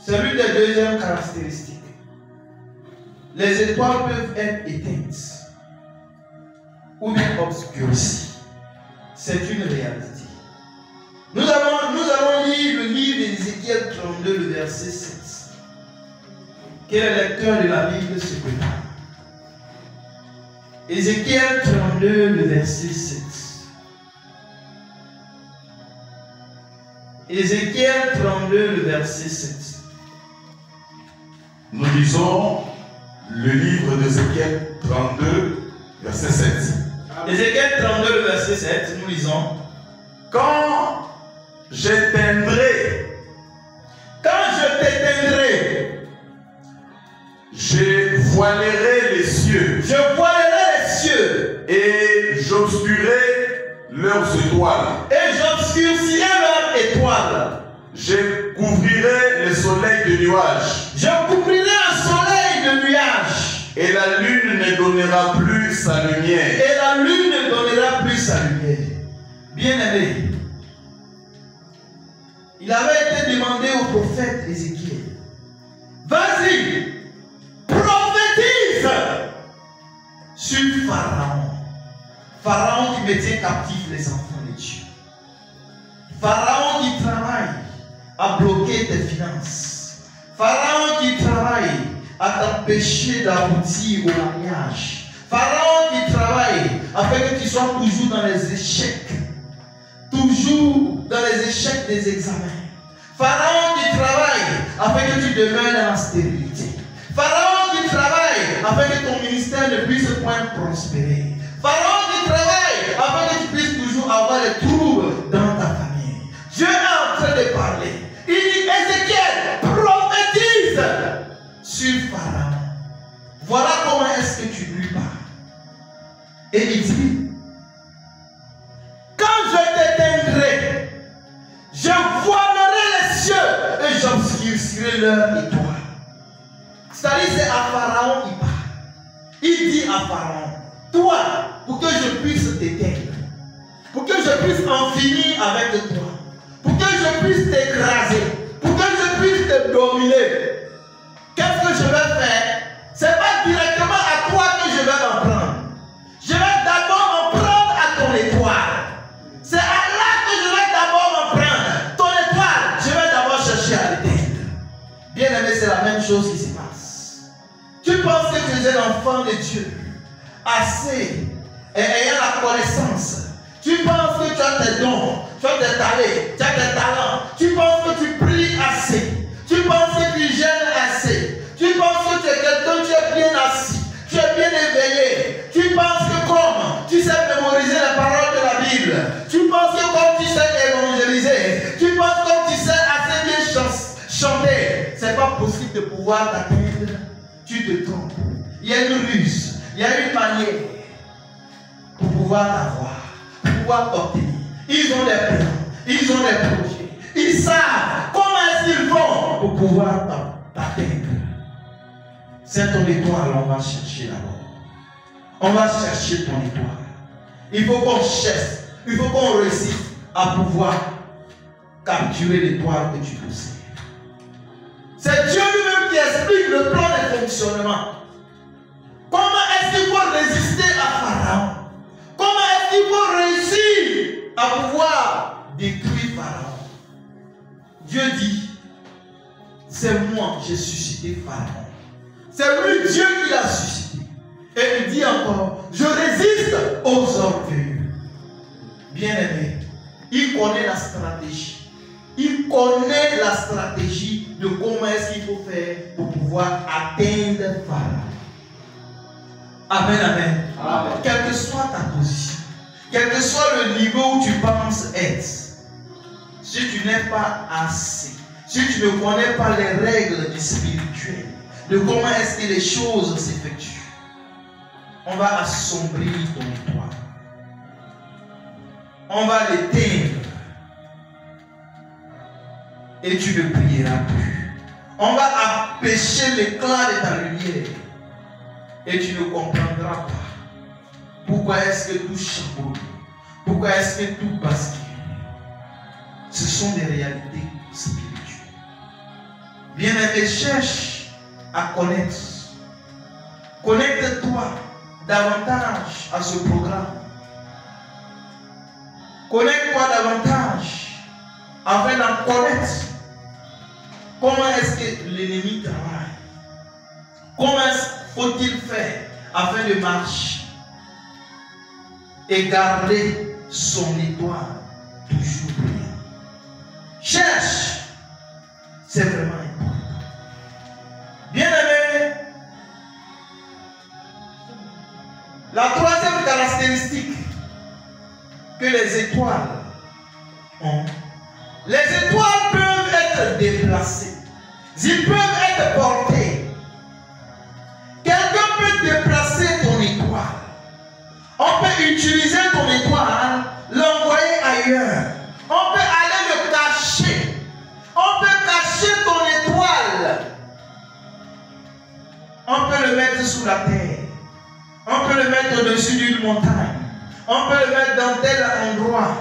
C'est l'une des deuxièmes caractéristiques. Les étoiles peuvent être éteintes ou bien obscurcies. C'est une réalité. Nous allons lire le livre d'Ézéchiel 32, le verset 7. Que le lecteur de la Bible se prépare. Ézéchiel 32, le verset 7. Ézéchiel 32, le verset 7. Nous lisons le livre d'Ézéchiel 32, verset 7. Ézéchiel 32, le verset 7, nous lisons. Quand j'éteindrai, je voilerai les cieux. Je voilerai les cieux. Et j'obscurerai leurs étoiles. Et j'obscurcirai leurs étoiles. Je couvrirai le soleil de nuages. Je couvrirai un soleil de nuages. Et la lune ne donnera plus sa lumière. Et la lune ne donnera plus sa lumière. Bien-aimé, il avait été demandé au prophète Ézéchiel, vas-y, prophétise sur Pharaon. Pharaon qui mettait captifs les enfants de Dieu. Pharaon qui travaille à bloquer tes finances. Pharaon qui travaille à t'empêcher d'aboutir au mariage. Pharaon qui travaille afin que tu sois toujours dans les échecs. Toujours dans les échecs des examens. Pharaon qui travaille afin que tu demeures dans la stérilité. Pharaon qui travaille afin que ton ministère ne puisse point prospérer. Pharaon qui travaille afin que tu puisses toujours avoir des troubles dans ta famille. Dieu est en train de parler. Il dit, Ézéchiel, prophétise sur Pharaon. Voilà comment est-ce que tu lui parles. Et il dit, quand je t'éteindrai, je voilerai les cieux et j'obscurcirai leur étoile. C'est-à-dire, c'est à Pharaon qu'il parle. Il dit à Pharaon, toi, pour que je puisse t'éteindre, pour que je puisse en finir avec toi, pour que je puisse t'écraser, pour que je puisse te dominer, qu'est-ce que je vais faire? Ce n'est pas directement à toi que je vais m'en prendre. Je vais d'abord m'en prendre à ton étoile. C'est à là que je vais d'abord m'en prendre. Ton étoile, je vais d'abord chercher à l'éteindre. Bien aimé, c'est la même chose qui se passe. Tu penses que tu es un enfant de Dieu, assez, et ayant la connaissance. Tu penses que tu as tes dons, tu as tes talents. Tu penses que tu pries assez. Tu penses que tu gênes assez. Tu penses que tu es quelqu'un, tu es bien assis. Tu es bien éveillé. Tu penses que comme tu sais mémoriser les paroles de la Bible. Tu penses que comme tu sais évangéliser. Tu penses que comme tu sais assez bien chanter. Ce n'est pas possible de pouvoir t'atteindre. Tu te trompes. Il y a une ruse. Il y a une manière pour pouvoir t'avoir, pour pouvoir t'obtenir. Ils ont des plans, ils ont des projets. Ils savent comment est-ce qu'ils font pour pouvoir t'atteindre. C'est ton étoile, on va chercher d'abord. On va chercher ton étoile. Il faut qu'on cherche, il faut qu'on réussisse à pouvoir capturer l'étoile que tu possèdes. C'est Dieu lui-même qui explique le plan de fonctionnement. Comment est-ce qu'il faut résister à Pharaon? Comment est-ce qu'il faut réussir à pouvoir détruire Pharaon? Dieu dit, c'est moi qui ai suscité Pharaon. C'est lui Dieu qui l'a suscité. Et il dit encore, je résiste aux orgueilleux. Bien-aimé, il connaît la stratégie. Il connaît la stratégie de comment est-ce qu'il faut faire pour pouvoir atteindre Pharaon. Amen, amen. Amen. Quelle que soit ta position, quel que soit le niveau où tu penses être, si tu n'es pas assez, si tu ne connais pas les règles du spirituel, de comment est-ce que les choses s'effectuent, on va assombrir ton étoile. On va l'éteindre. Et tu ne prieras plus. On va empêcher l'éclat de ta lumière. Et tu ne comprendras pas pourquoi est-ce que tout chamboule, pourquoi est-ce que tout bascule. Ce sont des réalités spirituelles. Bien-aimé, cherche à connaître. Connecte-toi davantage à ce programme. Connecte-toi davantage afin d'en connaître comment est-ce que l'ennemi travaille. Comment faut-il faire afin de marcher et garder son étoile toujours brillante. Cherche, c'est vraiment important. Bien-aimé, la troisième caractéristique que les étoiles ont, les étoiles peuvent être déplacées, ils peuvent être portés. Quelqu'un peut déplacer ton étoile. On peut utiliser ton étoile, l'envoyer ailleurs. On peut aller le cacher. On peut cacher ton étoile. On peut le mettre sous la terre. On peut le mettre au-dessus d'une montagne. On peut le mettre dans tel endroit.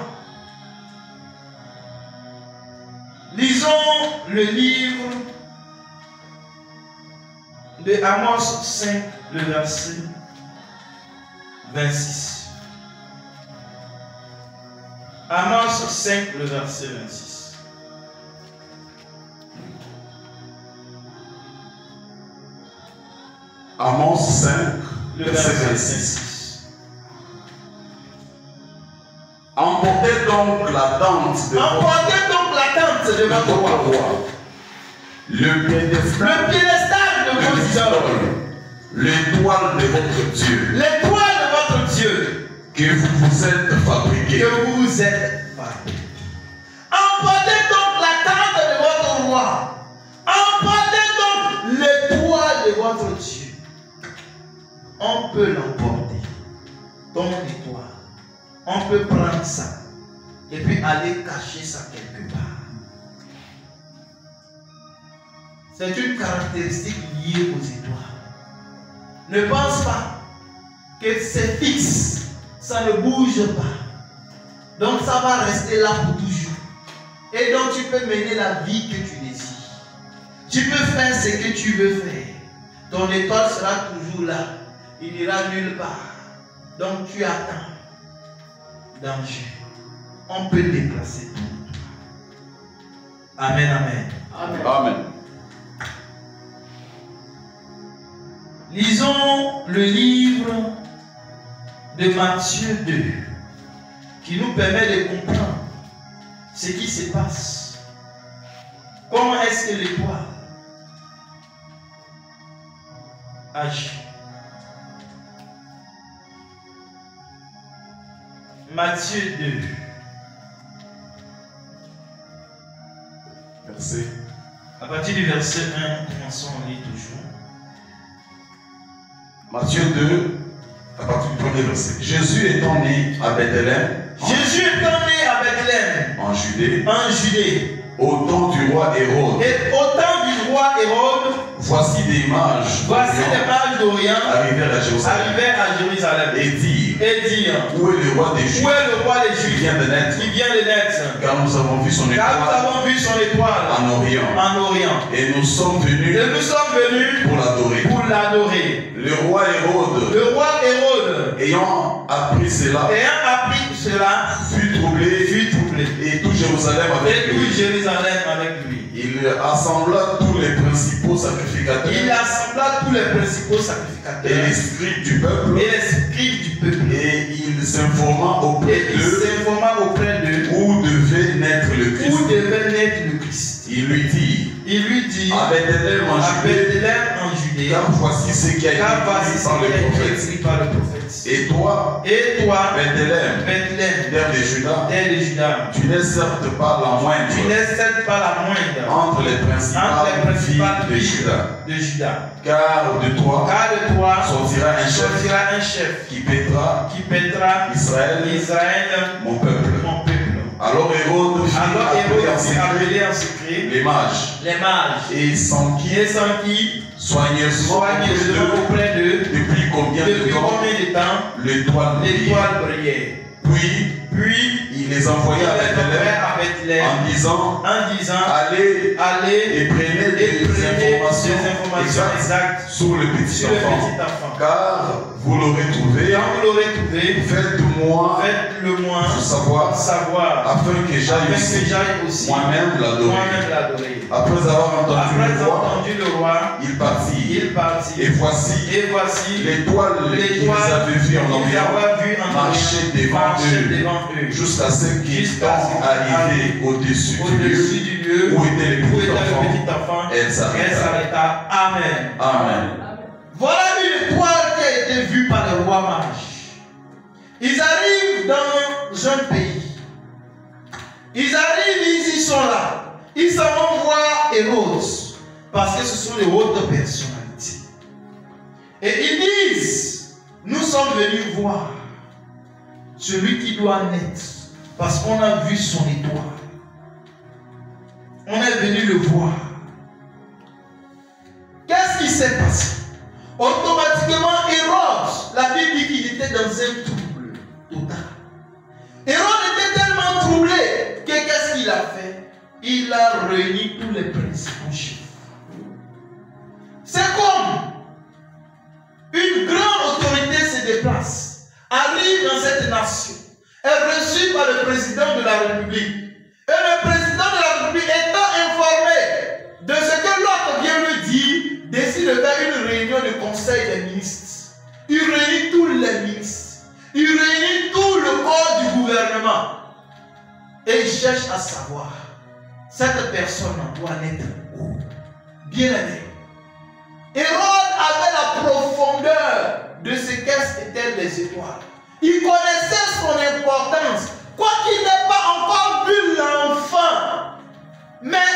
Lisons le livre de Amos 5, le verset 26. Amos 5, le verset 26. Amos 5, Le verset verset 26. 26. Emportez donc la tente de Emportez donc la tente de votre votre roi. roi, le piédestal Le piédestal de de vos idoles. l'idole, l'étoile de votre Dieu, L'étoile de votre Dieu que vous vous êtes fabriqué. que vous vous êtes fabriqué. Emportez donc la tente de votre roi. Emportez donc l'étoile de votre Dieu. On peut l'emporter. Ton étoile. On peut prendre ça et puis aller cacher ça quelque part. C'est une caractéristique liée aux étoiles. Ne pense pas que c'est fixe, ça ne bouge pas. Donc ça va rester là pour toujours. Et donc tu peux mener la vie que tu désires. Tu peux faire ce que tu veux faire. Ton étoile sera toujours là. Il n'ira nulle part. Donc tu attends. Danger. On peut déplacer ton étoile. Amen, amen. Amen. Amen. Lisons le livre de Matthieu 2 qui nous permet de comprendre ce qui se passe. Comment est-ce que l'étoile agit? Matthieu 2. Verset. À partir du verset 1, commençons à lire toujours. Matthieu 2, à partir du premier verset. Jésus étant né à Bethléem, Jésus étant né à Bethléem, en Judée, en Judée, au temps du roi Hérode, et au temps du roi Hérode, voici des mages voici des mages d'Orient arrivèrent à Jérusalem arrivèrent à Jérusalem et dirent, et dire, où est le roi des où Juifs est le roi des qui Juifs vient de naître, qui vient de naître? car nous avons vu son Car nous étoile avons vu son étoile en Orient, en Orient. et nous sommes venus Et nous sommes venus pour l'adorer. pour l'adorer. Le roi Hérode, Le roi Hérode, ayant appris cela, ayant appris cela, fut troublé, et tout Jérusalem avec et tout lui. Jérusalem avec lui. Il assembla tous les principaux sacrificateurs Il assembla tous les principaux et sacrificateurs les scribes du peuple, et les scribes du peuple. et il s'informa auprès Et il d'eux s'informa auprès d'eux où devait naître le Christ. où devait naître le Christ. Il lui dit, Il lui dit à Bethléem en à Judée, Bethléem en Judée, car voici ce qui a été car voici écrit ce par qui le a été prophète. écrit par le prophète. Et toi, Et toi, Bethléem, Bethléem, terre de Juda, terre de Juda, tu n'es certes pas la moindre tu n'es certes pas la moindre entre les principales filles de filles Juda, de Juda. car de toi Car de toi sortira un chef sortira un chef qui paîtra qui paîtra Israël, Israël, mon peuple. mon peuple. Alors Hérode fit Alors appeler Hérode en s'est secret appelé en secret les mages, les mages et s'enquit et sans qui soigneusement auprès d'eux depuis combien de depuis temps combien de temps l'étoile brillait. l'étoile brillait. Puis Puis il les envoya à il les Bethléem envoya à en disant allez et prenez des informations exactes sur le petit enfant. Car vous l'aurez trouvé. Faites-le-moi savoir afin que j'aille aussi moi-même l'adorer. Après avoir entendu le roi, il partit. Et voici l'étoile qu'ils avaient vue en Orient marcher devant eux jusqu'à ce qu'ils sont arrivés au-dessus du lieu où était le petit enfant. Elle s'arrêta. Amen. Voilà une étoile qui a été vue par le roi mage. Ils arrivent dans un pays. Ils arrivent, ils y sont là. Ils s'en vont voir Hérode, parce que ce sont les hautes personnalités. Et ils disent, nous sommes venus voir celui qui doit naître, parce qu'on a vu son étoile. On est venu le voir. Qu'est-ce qui s'est passé? Automatiquement, Hérode, la Bible dit qu'il était dans un trouble total. Hérode était tellement troublé que qu'est-ce qu'il a fait? Il a réuni tous les principaux chefs. C'est comme une grande autorité se déplace, arrive dans cette nation, est reçue par le président de la République. Et le président de la République, étant informé de ce que l'autre vient lui dire, décide de faire une réunion de conseil des ministres. Il réunit tous les ministres. Il réunit tout le corps du gouvernement. Et il cherche à savoir, cette personne doit naître où? Bien aimé. Hérode avait la profondeur de ce qu'étaient les étoiles. Il connaissait son importance. Quoiqu'il n'ait pas encore vu l'enfant, mais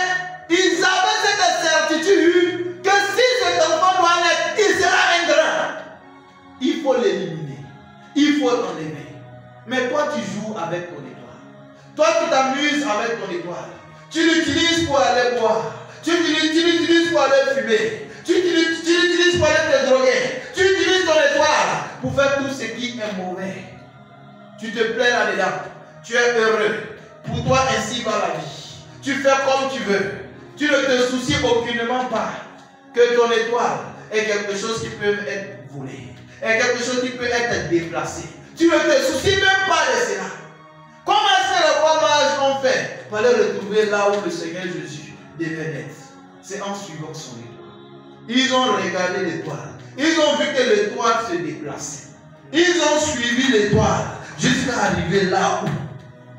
ils avaient cette certitude que si cet enfant doit naître, il sera un grand. Il faut l'éliminer. Il faut l'enlever. Mais toi, tu joues avec ton étoile. Toi, tu t'amuses avec ton étoile. Tu l'utilises pour aller boire. Tu l'utilises pour aller fumer. Tu l'utilises pour aller te droguer. Tu utilises ton étoile pour faire tout ce qui est mauvais. Tu te plais là-dedans. Tu es heureux. Pour toi, ainsi va la vie. Tu fais comme tu veux. Tu ne te soucies aucunement pas que ton étoile est quelque chose qui peut être volé. Est quelque chose qui peut être déplacé. Tu ne te soucies même pas de cela. Comment est-ce que les rois mages ont fait pour aller retrouver là où le Seigneur Jésus devait naître? C'est en suivant son étoile. Ils ont regardé l'étoile. Ils ont vu que l'étoile se déplaçait. Ils ont suivi l'étoile jusqu'à arriver là où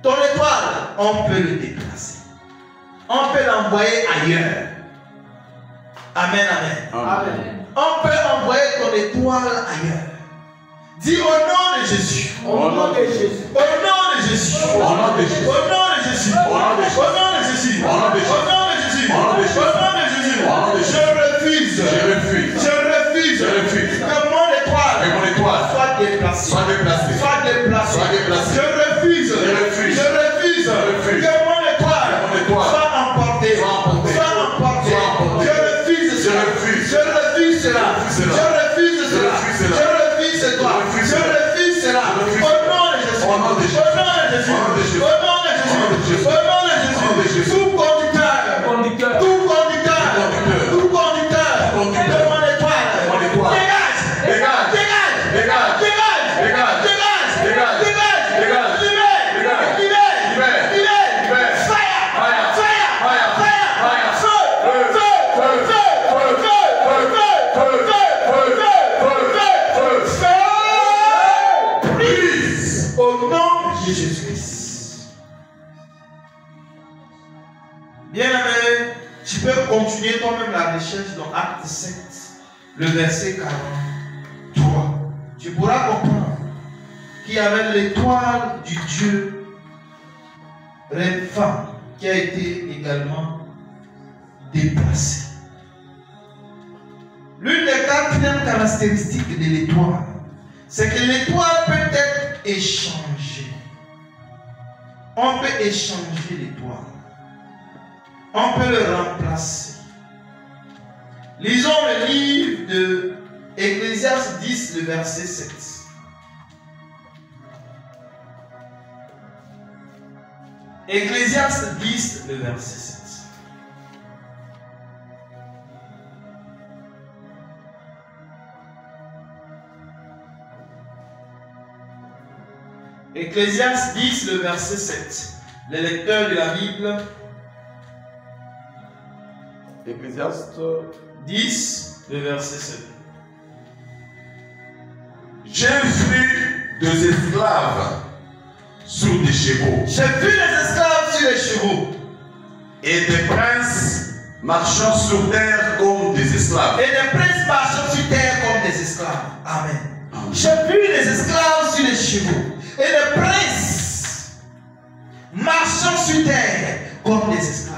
ton étoile, on peut le déplacer. On peut l'envoyer ailleurs. Amen, amen. On peut envoyer ton étoile ailleurs. Dis au nom de Jésus. Au nom de Jésus. Au nom de Jésus. Au nom de Jésus. Au nom de Jésus. Au nom de Jésus. Au nom de Jésus. Au nom de Jésus. Au nom de Jésus. Au nom de Jésus. Je refuse. Que mon étoile soit déplacée. Je refuse. Que mon étoile soit emportée. Je refuse cela. Au nom de Jésus. Tout conducteur de mon étoile. Au nom de Jésus-Christ. Bien aimé, tu peux continuer toi-même la recherche dans Acte 7, le verset 43. Tu pourras comprendre qu'il y avait l'étoile du Dieu Remphan qui a été également déplacée. L'une des quatrièmes caractéristiques de l'étoile, c'est que l'étoile peut être échangée. On peut échanger l'étoile. On peut le remplacer. Lisons le livre de Ecclésiaste 10, le verset 7. Ecclésiaste 10, le verset 7. Ecclésiaste 10, le verset 7. Les lecteurs de la Bible. Ecclésiaste 10, le verset 7. J'ai vu des esclaves sur des chevaux. J'ai vu les esclaves sur les chevaux. Et des princes marchant sur terre comme des esclaves. Et des princes marchant sur terre comme des esclaves. Amen. J'ai vu les esclaves sur les chevaux. Et les princes marchant sur terre comme des esclaves.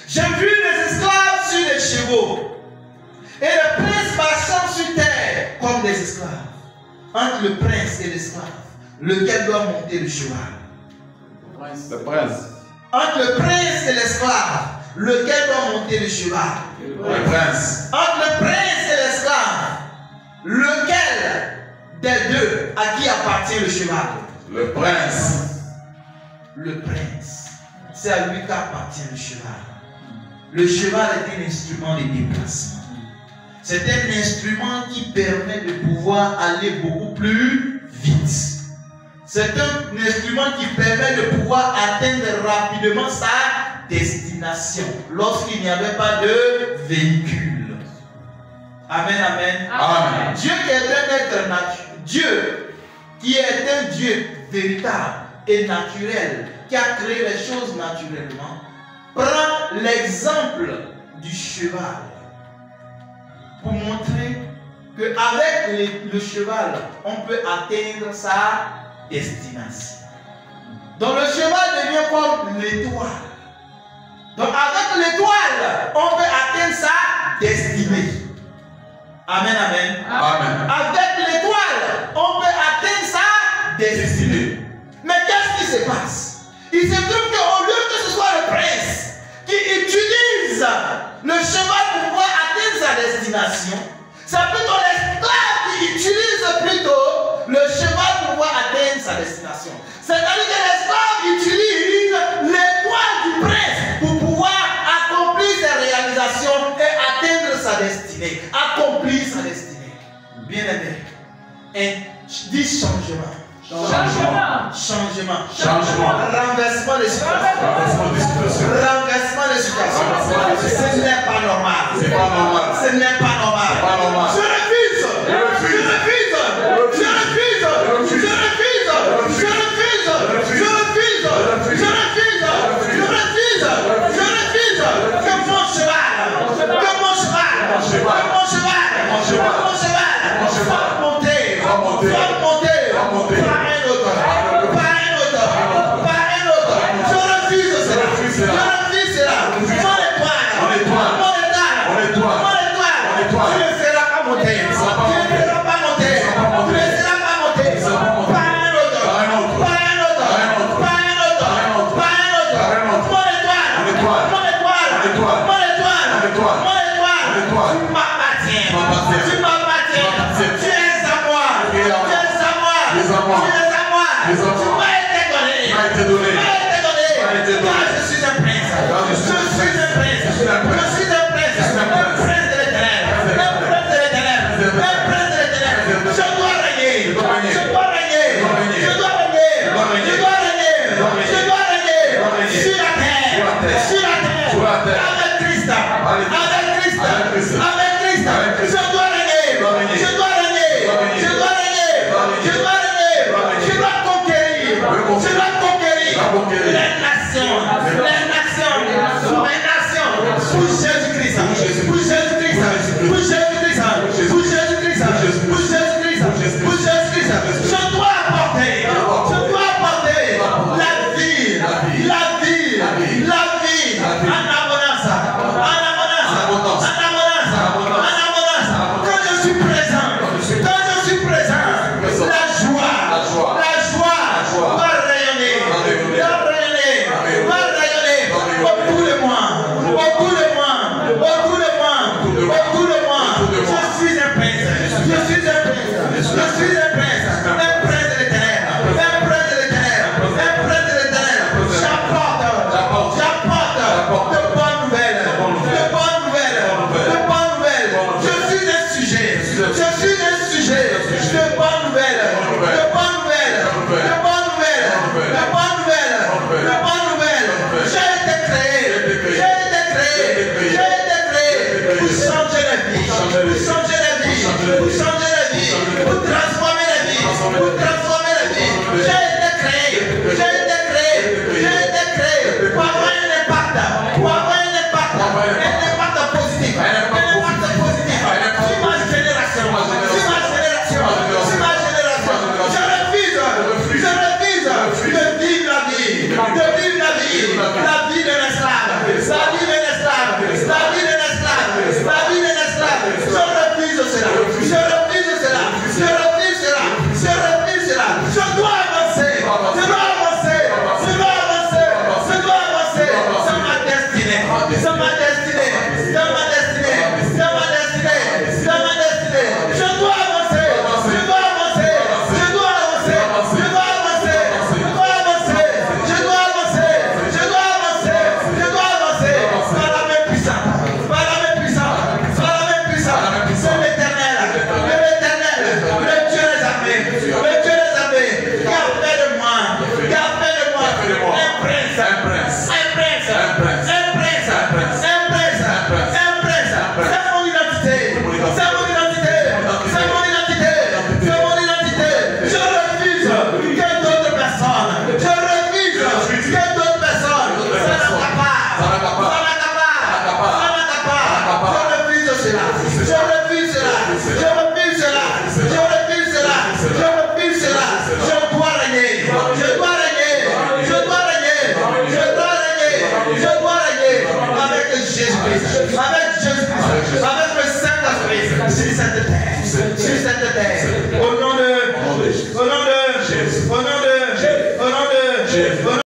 J'ai vu les esclaves sur les chevaux. Et les princes marchant sur terre comme des esclaves. Entre le prince et l'esclave, lequel doit monter le cheval? Le prince. Entre le prince et l'esclave, lequel doit monter le cheval? Le prince. Entre le prince et l'esclave, lequel des deux à qui appartient le cheval? Le prince. Le prince. C'est à lui qu'appartient le cheval. Le cheval est un instrument de déplacement. C'est un instrument qui permet de pouvoir aller beaucoup plus vite. C'est un instrument qui permet de pouvoir atteindre rapidement sa destination lorsqu'il n'y avait pas de véhicule. Amen, amen. Amen. Dieu qui est un être naturel, Dieu qui est un Dieu véritable et naturel, qui a créé les choses naturellement, prend l'exemple du cheval pour montrer qu'avec le cheval, on peut atteindre sa destination. Donc le cheval devient comme l'étoile. Donc avec l'étoile, on peut atteindre sa destinée. Amen, amen. Amen. Avec l'étoile, on peut atteindre sa destinée. Mais qu'est-ce qui se passe? Il se trouve qu'au lieu que ce soit le prince qui utilise le cheval pour pouvoir atteindre sa destination, c'est plutôt l'esclave qui utilise plutôt le cheval pour pouvoir atteindre sa destination. C'est-à-dire que l'esclave utilise l'étoile du prince pour pouvoir accomplir ses réalisations et atteindre sa destinée. Accomplir sa destinée. Bien aimé. Et dis changement. Changement. Changement. Changement. Renversement des situations. Renversement des situations. Renversement des situations. Ce n'est pas normal. C'est pas normal. Ce n'est pas normal. C'est pas normal. Je refuse. Je refuse. Je refuse. Je refuse. Je refuse. Je refuse. Je refuse. Je refuse. Je refuse. Je refuse. Que mon cheval. Que mon cheval. Que mon cheval. Que mon cheval. Soit monté. Soit monté. Par un autre. Par un autre. Par un autre. Je refuse cela. Je refuse cela. Mon étoile. Mon étoile. Mon étoile. Tu ne feras pas monter. Tu ne feras pas monter. Je refuse que d'autres personnes s'en accaparent. Je refuse cela. Je refuse cela. Je refuse cela. Je refuse cela. Je refuse cela. Je dois régner. Je dois régner. Je dois régner. Je dois régner. Je dois régner avec Jésus-Christ.